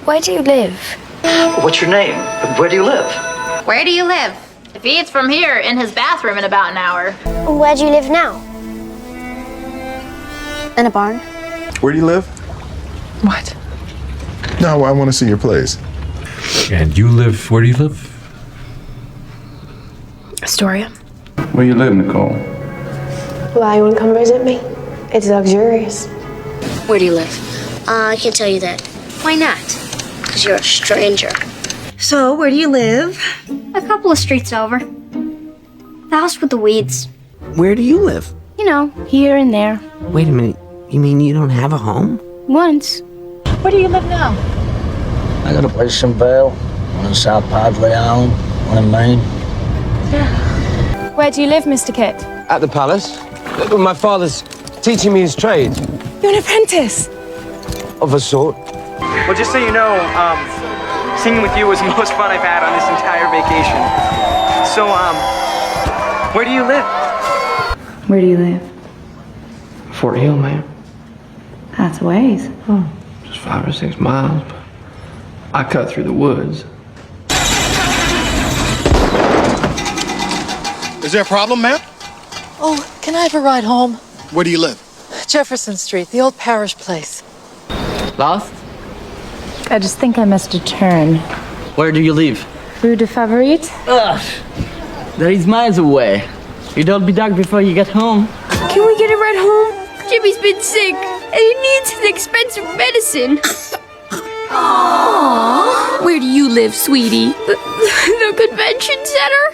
Where do you live? What's your name? Where do you live? Where do you live? If he eats from here, in his bathroom in about an hour. Where do you live now? In a barn. Where do you live? What? No, I want to see your place. And you live, where do you live? Astoria. Where you live, Nicole? Why you want to come visit me? It's luxurious. Where do you live? I can't tell you that. Why not? Because you're a stranger. So, where do you live? A couple of streets over. The house with the weeds. Where do you live? You know, here and there. Wait a minute. You mean you don't have a home? Once. Where do you live now? I got a place in Vale, one in South Padre Island, one in Maine. Where do you live, Mr. Kit? At the palace. My father's teaching me his trade. You're an apprentice. Of a sort. Well, just so you know, singing with you was the most fun I've had on this entire vacation. So, where do you live? Where do you live? Fort Hill, ma'am. That's a ways. Just 5 or 6 miles, but I cut through the woods. Is there a problem, ma'am? Oh, can I have a ride home? Where do you live? Jefferson Street, the old parish place. Lost? I just think I missed a turn. Where do you live? Rue de Favorite? Ugh. That is miles away. You don't be dark before you get home. Can we get a ride home? Jimmy's been sick, and he needs his expensive medicine. Aww. Where do you live, sweetie? The convention center?